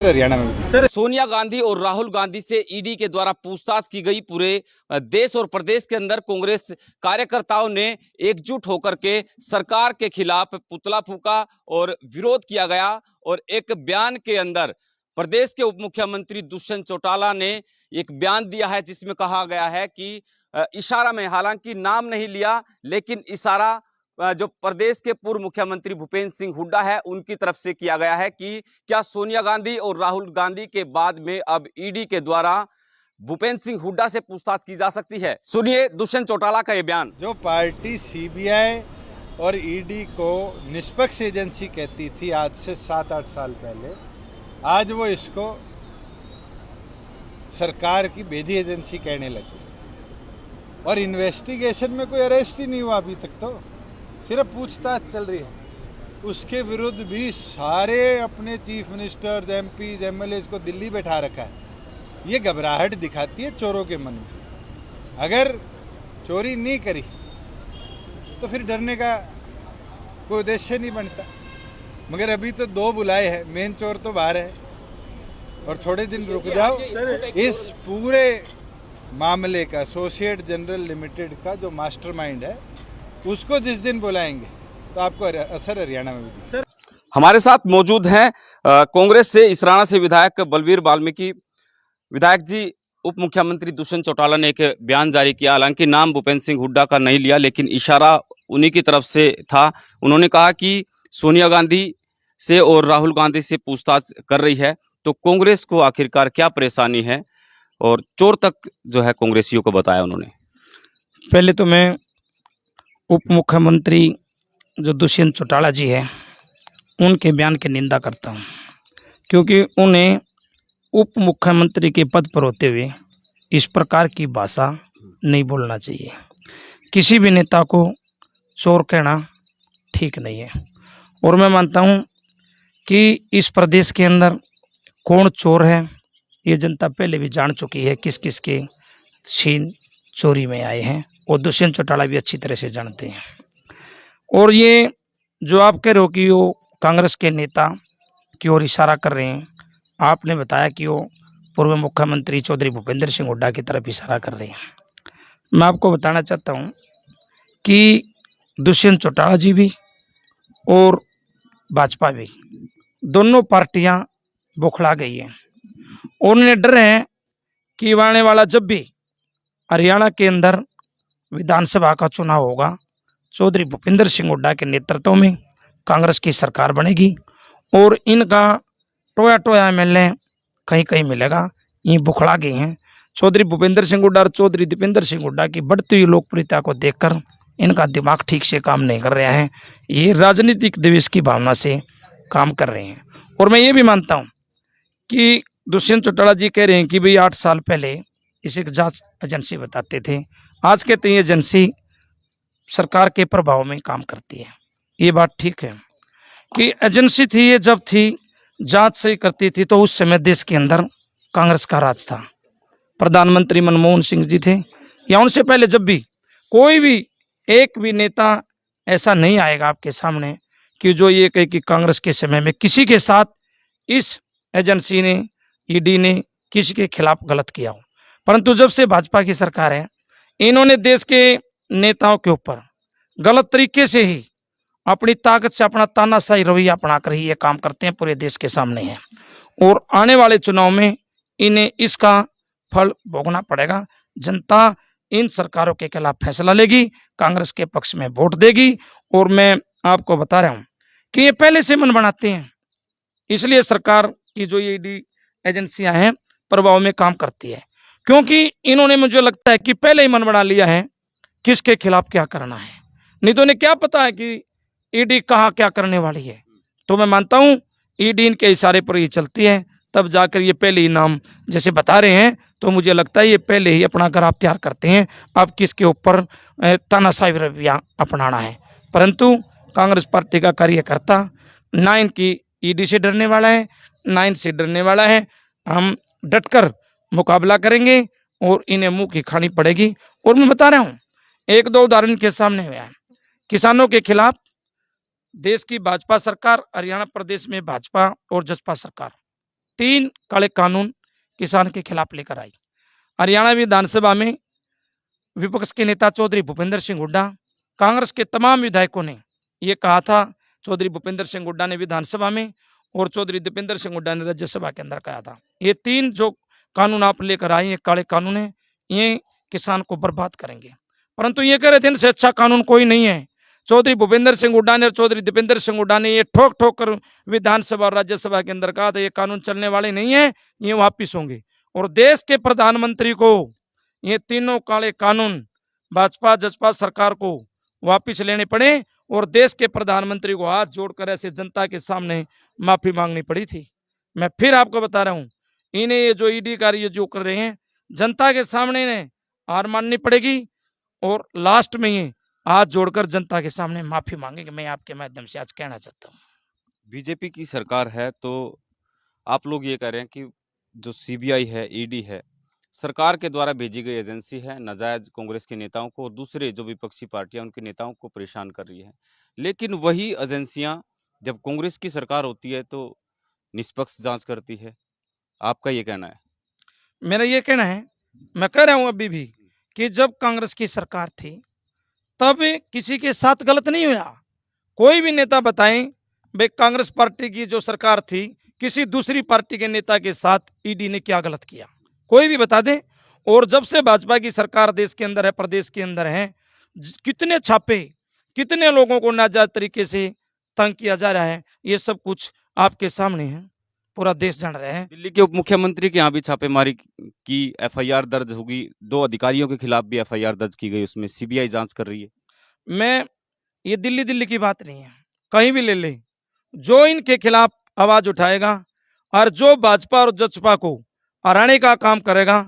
हरियाणा में भी थी। सोनिया गांधी और राहुल गांधी से ईडी के द्वारा पूछताछ की गई। पूरे देश और प्रदेश के अंदर कांग्रेस कार्यकर्ताओं ने एकजुट होकर के सरकार के खिलाफ पुतला फूंका और विरोध किया गया। और एक बयान के अंदर प्रदेश के उप मुख्यमंत्री दुष्यंत चौटाला ने एक बयान दिया है, जिसमें कहा गया है कि इशारा में, हालांकि नाम नहीं लिया, लेकिन इशारा जो प्रदेश के पूर्व मुख्यमंत्री भूपेंद्र सिंह हुड्डा है उनकी तरफ से किया गया है कि क्या सोनिया गांधी और राहुल गांधी के बाद में अब ईडी के द्वारा भूपेंद्र सिंह हुड्डा से पूछताछ की जा सकती है। सुनिए दुष्यंत चौटाला का यह बयान। जो पार्टी सीबीआई और ईडी को निष्पक्ष एजेंसी कहती थी आज से 7-8 साल पहले, आज वो इसको सरकार की बेधी एजेंसी कहने लगी। और इन्वेस्टिगेशन में कोई अरेस्ट ही नहीं हुआ अभी तक, तो सिर्फ पूछताछ चल रही है। उसके विरुद्ध भी सारे अपने चीफ मिनिस्टर, एमपी, एमएलए को दिल्ली बैठा रखा है। ये घबराहट दिखाती है चोरों के मन में। अगर चोरी नहीं करी तो फिर डरने का कोई उद्देश्य नहीं बनता। मगर अभी तो 2 बुलाए हैं, मेन चोर तो बाहर है। और थोड़े दिन रुक जाओ, इस पूरे मामले का एसोसिएट जनरल लिमिटेड का जो मास्टरमाइंड है उसको जिस दिन बुलाएंगे तो आपको असर हरियाणा में भी दिखेगा। हमारे साथ मौजूद हैं कांग्रेस से इसराना से विधायक बलबीर वाल्मीकि। विधायक जी, उप मुख्यमंत्री दुष्यंत चौटाला ने एक बयान जारी किया, हालांकि नाम भूपेंद्र सिंह हुड्डा का नहीं लिया, लेकिन इशारा उन्हीं की तरफ से था। उन्होंने कहा कि सोनिया गांधी से और राहुल गांधी से पूछताछ कर रही है, तो कांग्रेस को आखिरकार क्या परेशानी है, और चोर तक जो है कांग्रेसियों को बताया उन्होंने। पहले तो मैं उप मुख्यमंत्री जो दुष्यंत चौटाला जी है उनके बयान की निंदा करता हूं, क्योंकि उन्हें उप मुख्यमंत्री के पद पर होते हुए इस प्रकार की भाषा नहीं बोलना चाहिए। किसी भी नेता को चोर कहना ठीक नहीं है। और मैं मानता हूं कि इस प्रदेश के अंदर कौन चोर है ये जनता पहले भी जान चुकी है, किस किस के छीन चोरी में आए हैं, और दुष्यंत चौटाला भी अच्छी तरह से जानते हैं। और ये जो आप कह रहे हो कि वो कांग्रेस के नेता की ओर इशारा कर रहे हैं, आपने बताया कि वो पूर्व मुख्यमंत्री चौधरी भूपेंद्र सिंह हुड्डा की तरफ इशारा कर रहे हैं। मैं आपको बताना चाहता हूं कि दुष्यंत चौटाला जी भी और भाजपा भी, दोनों पार्टियां बौखला गई हैं। उन्हें डर है कि आने वाला जब भी हरियाणा के अंदर विधानसभा का चुनाव होगा, चौधरी भूपेंद्र सिंह हुड्डा के नेतृत्व में कांग्रेस की सरकार बनेगी और इनका टोया टोया एमएलए कहीं कहीं मिलेगा। ये बुखड़ा गए हैं। चौधरी भूपेंद्र सिंह हुड्डा और चौधरी दीपेंद्र सिंह हुड्डा की बढ़ती हुई लोकप्रियता को देखकर इनका दिमाग ठीक से काम नहीं कर रहा है। ये राजनीतिक द्वेष की भावना से काम कर रहे हैं। और मैं ये भी मानता हूँ कि दुष्यंत चौटाला जी कह रहे हैं कि भाई 8 साल पहले इसे जांच एजेंसी बताते थे, आज कहते हैं एजेंसी सरकार के प्रभाव में काम करती है। ये बात ठीक है कि एजेंसी थी, ये जब थी जांच सही करती थी तो उस समय देश के अंदर कांग्रेस का राज था। प्रधानमंत्री मनमोहन सिंह जी थे, या उनसे पहले जब भी कोई भी एक भी नेता ऐसा नहीं आएगा आपके सामने कि जो ये कहे कि कांग्रेस के समय में किसी के साथ इस एजेंसी ने, ईडी ने किसी के खिलाफ गलत किया हो। परंतु जब से भाजपा की सरकार है, इन्होंने देश के नेताओं के ऊपर गलत तरीके से ही अपनी ताकत से अपना तानाशाही रवैया अपनाकर ही ये काम करते हैं, पूरे देश के सामने है। और आने वाले चुनाव में इन्हें इसका फल भोगना पड़ेगा। जनता इन सरकारों के खिलाफ फैसला लेगी, कांग्रेस के पक्ष में वोट देगी। और मैं आपको बता रहा हूं कि ये पहले से मन बनाते हैं, इसलिए सरकार की जो ईडी एजेंसियां हैं प्रभाव में काम करती है, क्योंकि इन्होंने, मुझे लगता है कि पहले ही मन बना लिया है किसके खिलाफ क्या करना है। नहीं तो इन्हें क्या पता है कि ईडी कहाँ क्या करने वाली है। तो मैं मानता हूं ईडी इनके इशारे पर ही चलती है, तब जाकर ये पहले ही नाम जैसे बता रहे हैं, तो मुझे लगता है ये पहले ही अपना ग्राफ तैयार करते हैं अब किसके ऊपर तानाशाही रवैया अपनाना है। परंतु कांग्रेस पार्टी का कार्यकर्ता ना इनकी ईडी से डरने वाला है, ना इनसे डरने वाला है। हम डटकर मुकाबला करेंगे और इन्हें मुंह की खानी पड़ेगी। और मैं बता रहा हूँ, 1-2 उदाहरण के सामने हुआ है। किसानों के खिलाफ देश की भाजपा सरकार, हरियाणा प्रदेश में भाजपा और जसपा सरकार 3 काले कानून किसान के खिलाफ लेकर आई। हरियाणा विधानसभा में विपक्ष के नेता चौधरी भूपेंद्र सिंह हुड्डा, कांग्रेस के तमाम विधायकों ने ये कहा था। चौधरी भूपेंद्र सिंह हुड्डा ने विधानसभा में और चौधरी दीपेंद्र सिंह हुड्डा ने राज्यसभा के अंदर कहा था, ये 3 जो कानून आप लेकर आए, ये काले कानून है, ये किसान को बर्बाद करेंगे। परंतु ये कह रहे थे इनसे अच्छा कानून कोई नहीं है। चौधरी भूपेंद्र सिंह हुड्डा ने और चौधरी दीपेंद्र सिंह हुड्डा ने ये ठोक ठोक कर विधानसभा और राज्यसभा के अंदर कहा था, ये कानून चलने वाले नहीं है, ये वापिस होंगे। और देश के प्रधानमंत्री को ये तीनों काले कानून भाजपा जसपा सरकार को वापिस लेने पड़े और देश के प्रधानमंत्री को हाथ जोड़कर ऐसे जनता के सामने माफी मांगनी पड़ी थी। मैं फिर आपको बता रहा हूं, इन्हें ये जो ईडी कार्य जो कर रहे हैं, जनता के सामने इन्हें हार माननी पड़ेगी और लास्ट में ये हाथ जोड़कर जनता के सामने माफी मांगेंगे। मैं आपके माध्यम से आज कहना चाहता हूँ। बीजेपी की सरकार है तो आप लोग ये कह रहे हैं कि जो सीबीआई है, ईडी है, सरकार के द्वारा भेजी गई एजेंसी है, नाजायज कांग्रेस के नेताओं को और दूसरे जो विपक्षी पार्टियां उनके नेताओं को परेशान कर रही है। लेकिन वही एजेंसियां जब कांग्रेस की सरकार होती है तो निष्पक्ष जांच करती है। आपका ये कहना है? मेरा ये कहना है, मैं कह रहा हूं अभी भी, कि जब कांग्रेस की सरकार थी तब किसी के साथ गलत नहीं हुआ। कोई भी नेता बताएं भाई कांग्रेस पार्टी की जो सरकार थी किसी दूसरी पार्टी के नेता के साथ ईडी ने क्या गलत किया, कोई भी बता दे। और जब से भाजपा की सरकार देश के अंदर है, प्रदेश के अंदर है, कितने छापे, कितने लोगों को नाजायज तरीके से तंग किया जा रहा है, ये सब कुछ आपके सामने है, पूरा देश जान रहा है। दिल्ली के उप मुख्यमंत्री के यहाँ भी छापेमारी की एफआईआर दर्ज होगी, 2 अधिकारियों के खिलाफ भी एफआईआर दर्ज की गई, उसमें सीबीआई जांच कर रही है। मैं ये दिल्ली की बात नहीं है, कहीं भी ले ले, जो इनके खिलाफ आवाज उठाएगा और जो भाजपा और जसपा को हराने का काम करेगा,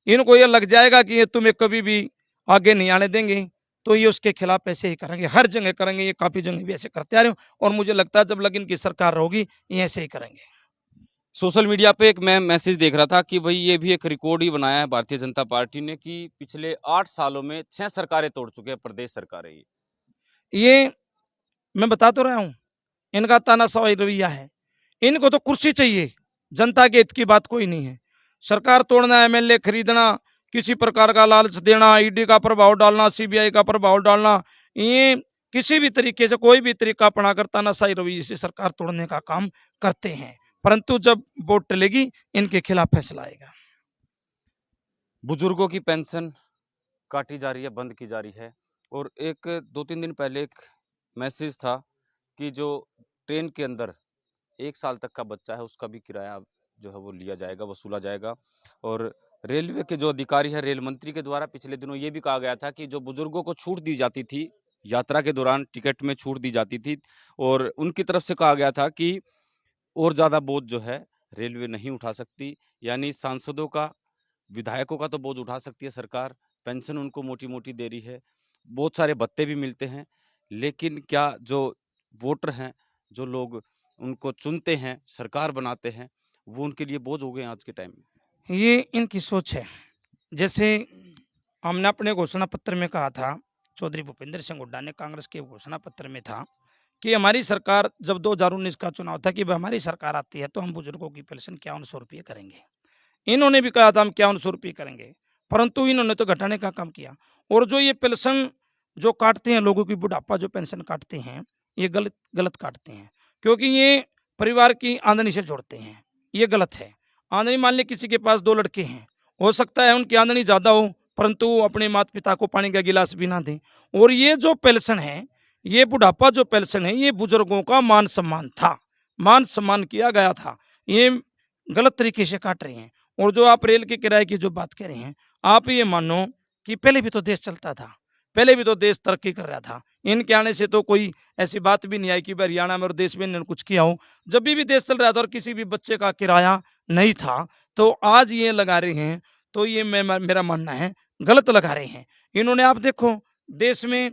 इनको ये लग जाएगा कि ये तुम्हें कभी भी आगे नहीं आने देंगे, तो ये उसके खिलाफ ऐसे ही करेंगे, हर जगह करेंगे। ये काफी जगह भी ऐसे करते आ रहे हो और मुझे लगता है जब लग इनकी सरकार होगी ये ऐसे ही करेंगे। सोशल मीडिया पे एक मैं मैसेज देख रहा था कि भाई ये भी एक रिकॉर्ड ही बनाया है भारतीय जनता पार्टी ने कि पिछले 8 सालों में 6 सरकारें तोड़ चुके हैं, प्रदेश सरकारें। ये मैं बता तो रहा हूं, इनका तानाशाही रवैया है। इनको तो कुर्सी चाहिए, जनता के हित की बात कोई नहीं है। सरकार तोड़ना, एमएलए खरीदना, किसी प्रकार का लालच देना, ईडी का प्रभाव डालना, सीबीआई का प्रभाव डालना, ये किसी भी तरीके से कोई भी तरीका अपनाकर तानाशाही रवैये से सरकार तोड़ने का काम करते हैं। परंतु जब वोट टलेगी इनके खिलाफ फैसला आएगा। बुजुर्गों की पेंशन काटी जा रही है, बंद की जा रही है। और एक 2-3 दिन पहले एक मैसेज था कि जो ट्रेन के अंदर 1 साल तक का बच्चा है उसका भी किराया जो है वो लिया जाएगा, वसूला जाएगा। और रेलवे के जो अधिकारी है, रेल मंत्री के द्वारा पिछले दिनों ये भी कहा गया था कि जो बुजुर्गों को छूट दी जाती थी, यात्रा के दौरान टिकट में छूट दी जाती थी, और उनकी तरफ से कहा गया था कि और ज़्यादा बोझ जो है रेलवे नहीं उठा सकती, यानी सांसदों का, विधायकों का तो बोझ उठा सकती है सरकार। पेंशन उनको मोटी मोटी दे रही है, बहुत सारे भत्ते भी मिलते हैं, लेकिन क्या जो वोटर हैं, जो लोग उनको चुनते हैं, सरकार बनाते हैं, वो उनके लिए बोझ हो गए आज के टाइम में? ये इनकी सोच है। जैसे हमने अपने घोषणा पत्र में कहा था, चौधरी भूपेंद्र सिंह हुड्डा ने कांग्रेस के घोषणा पत्र में था कि हमारी सरकार, जब 2019 का चुनाव था कि हमारी सरकार आती है तो हम बुजुर्गों की पेंशन 5100 रुपये करेंगे। इन्होंने भी कहा था हम 5100 रुपये करेंगे, परंतु इन्होंने तो घटाने का काम किया। और जो ये पेंशन जो काटते हैं, लोगों की बुढ़ापा जो पेंशन काटते हैं, ये गलत काटते हैं, क्योंकि ये परिवार की आमदनी से जोड़ते हैं, ये गलत है। आमदनी, मान ली किसी के पास 2 लड़के हैं, हो सकता है उनकी आमदनी ज़्यादा हो परंतु वो अपने माता पिता को पानी का गिलास भी ना दें। और ये जो पेंशन है, ये बुढ़ापा जो पेंशन है, ये बुजुर्गों का मान सम्मान था, मान सम्मान किया गया था, ये गलत तरीके से काट रहे हैं। और जो आप रेल के किराए की जो बात कह रहे हैं, आप ये मानो कि पहले भी तो देश चलता था, पहले भी तो देश तरक्की कर रहा था। इनके आने से तो कोई ऐसी बात भी नहीं आई कि हरियाणा में और देश में इन्होंने कुछ किया हो। जब भी देश चल रहा था और किसी भी बच्चे का किराया नहीं था, तो आज ये लगा रहे हैं, तो ये मेरा मानना है गलत लगा रहे हैं। इन्होंने, आप देखो देश में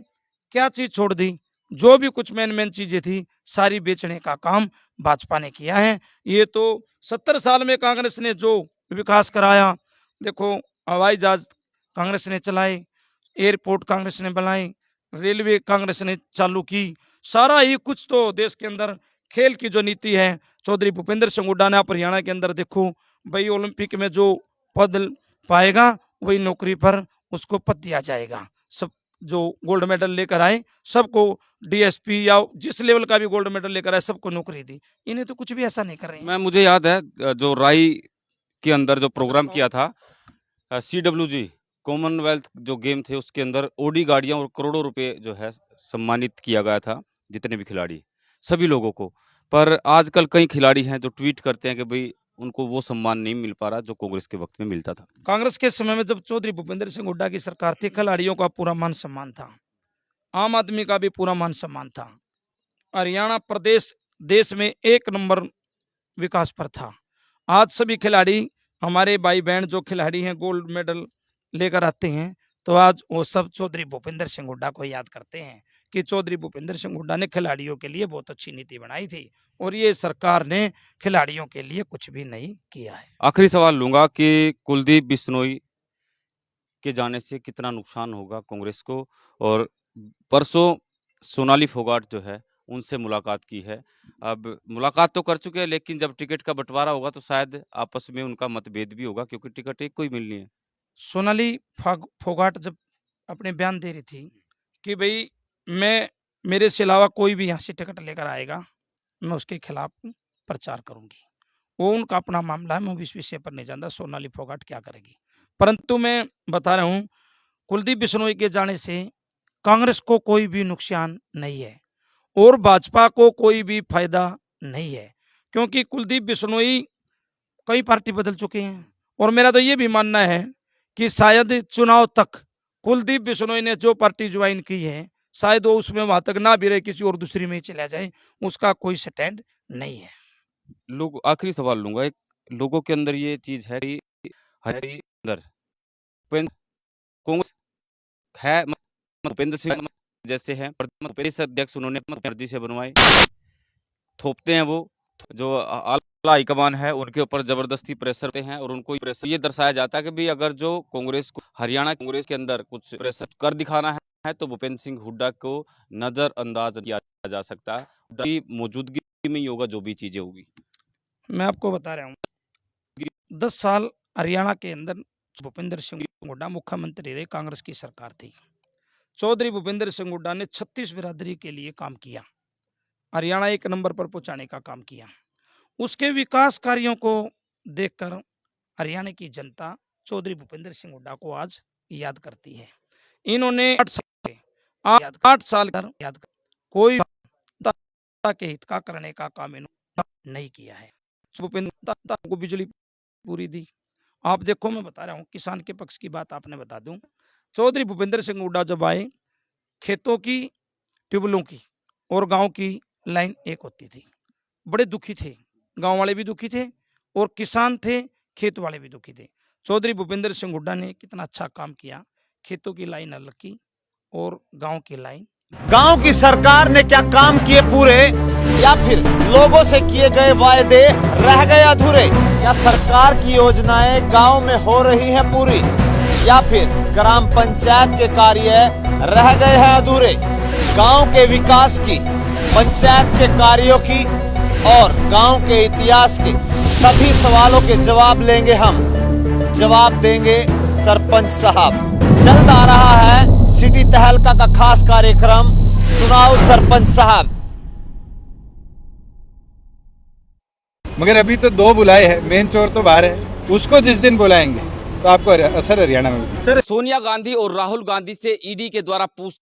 क्या चीज छोड़ दी, जो भी कुछ मेन चीजें थी सारी बेचने का काम भाजपा ने किया है। ये तो 70 साल में कांग्रेस ने जो विकास कराया, देखो हवाई जहाज कांग्रेस ने चलाए, एयरपोर्ट कांग्रेस ने बनाए, रेलवे कांग्रेस ने चालू की, सारा ही कुछ तो देश के अंदर खेल की जो नीति है चौधरी भूपेंद्र सिंह हुड्डा ने, आप हरियाणा के अंदर देखो भाई, ओलंपिक में जो पद पाएगा वही नौकरी पर उसको पद दिया जाएगा। सब जो गोल्ड मेडल लेकर आए सबको, डीएसपी या जिस लेवल का भी गोल्ड मेडल लेकर आए सबको नौकरी दी। इन्हें तो कुछ भी ऐसा नहीं कर रहे हैं। मुझे याद है जो राई के अंदर जो प्रोग्राम किया था, CWG कॉमनवेल्थ जो गेम थे उसके अंदर ओडी गाड़ियां और करोड़ों रुपए जो है सम्मानित किया गया था जितने भी खिलाड़ी, सभी लोगों को। पर आजकल कई खिलाड़ी हैं जो ट्वीट करते हैं कि भाई उनको वो सम्मान नहीं मिल पा रहा जो कांग्रेस के वक्त में मिलता था। कांग्रेस के समय में जब चौधरी भूपेंद्र सिंह हुड्डा की सरकार थी, खिलाड़ियों का पूरा मान सम्मान था, आम आदमी का भी पूरा मान सम्मान था। हरियाणा प्रदेश देश में 1 नंबर विकास पर था। आज सभी खिलाड़ी, हमारे भाई बहन जो खिलाड़ी हैं गोल्ड मेडल लेकर आते हैं, तो आज वो सब चौधरी भूपेंद्र सिंह हुड्डा को याद करते हैं कि चौधरी भूपेंद्र सिंह हुड्डा ने खिलाड़ियों के लिए बहुत अच्छी नीति बनाई थी और ये सरकार ने खिलाड़ियों के लिए कुछ भी नहीं किया है। आखिरी सवाल लूंगा कि कुलदीप बिश्नोई के जाने से कितना नुकसान होगा कांग्रेस को, और परसों सोनाली फोगाट जो है उनसे मुलाकात की है। अब मुलाकात तो कर चुके हैं, लेकिन जब टिकट का बंटवारा होगा तो शायद आपस में उनका मतभेद भी होगा, क्योंकि टिकट एक को ही मिलनी है। सोनाली फोगाट जब अपने बयान दे रही थी कि भाई मेरे से अलावा कोई भी यहाँ से टिकट लेकर आएगा मैं उसके खिलाफ प्रचार करूंगी, वो उनका अपना मामला है, मैं इस विषय पर नहीं जानता सोनाली फोगाट क्या करेगी। परंतु मैं बता रहा हूँ, कुलदीप बिश्नोई के जाने से कांग्रेस को कोई भी नुकसान नहीं है और भाजपा को कोई भी फायदा नहीं है, क्योंकि कुलदीप बिश्नोई कई पार्टी बदल चुके हैं और मेरा तो ये भी मानना है कि शायद चुनाव तक कुलदीप बिश्नोई ने जो पार्टी ज्वाइन की है शायद वो उसमें वहां तक ना भी रहे, किसी और दूसरी में ही चला जाए, उसका कोई स्टैंड नहीं है। लोग, आखिरी सवाल लूंगा, एक लोगों के अंदर ये चीज है कि अंदर कांग्रेस है, भूपेंद्र सिंह जैसे हैं प्रदेश अध्यक्ष, उन्होंने मर्जी से बनवाए, थोपते हैं वो जो आला हाईकमान है उनके ऊपर जबरदस्ती प्रेशर करते हैं और उनको प्रेशर ये दर्शाया जाता है कि भाई अगर जो कांग्रेस को, हरियाणा कांग्रेस के अंदर कुछ प्रेशर कर दिखाना है तो भूपेंद्र सिंह हुड्डा को नजरअंदाज किया जा सकता है, हुड्डा की मौजूदगी में ही होगा जो भी चीजें होगी। मैं आपको बता रहा हूँ 10 साल हरियाणा के अंदर भूपेंद्र सिंह हुड्डा मुख्यमंत्री रहे, कांग्रेस की सरकार थी। चौधरी भूपेंद्र सिंह हुड्डा ने 36 बिरादरी के लिए काम किया, हरियाणा 1 नंबर पर पहुंचाने का काम किया। उसके विकास कार्यों को देखकर हरियाणा की जनता चौधरी भूपेंद्र सिंह हुड्डा को आज याद करती है। इन्होंने 8 साल याद कर कोई के हित का करने का काम इन्होंने नहीं किया है। भूपेंद्र को बिजली पूरी दी। आप देखो, मैं बता रहा हूँ, किसान के पक्ष की बात आपने बता दूं, चौधरी भूपेंद्र सिंह हुड्डा जब आए, खेतों की, ट्यूबवेलों की और गांव की लाइन एक होती थी। बड़े दुखी थे, गांव वाले भी दुखी थे और किसान थे, खेत वाले भी दुखी थे। चौधरी भूपेंद्र सिंह हुड्डा ने कितना अच्छा काम किया, खेतों की लाइन अलग की और गांव की लाइन। गांव की सरकार ने क्या काम किए पूरे, या फिर लोगों से किए गए वायदे रह गए अधूरे? या सरकार की योजनाएं गांव में हो रही हैं पूरी, या फिर ग्राम पंचायत के कार्य रह गए हैं अधूरे? गांव के विकास की, पंचायत के कार्यों की और गांव के इतिहास के सभी सवालों के जवाब लेंगे हम, जवाब देंगे सरपंच साहब। जल्द आ रहा है सिटी तहलका का खास कार्यक्रम, सुनाओ सरपंच साहब। मगर अभी तो 2 बुलाए हैं, मेन चोर तो बाहर है, उसको जिस दिन बुलाएंगे तो आपको असर हरियाणा में भी दिखेगा। सोनिया गांधी और राहुल गांधी से ईडी के द्वारा पूछ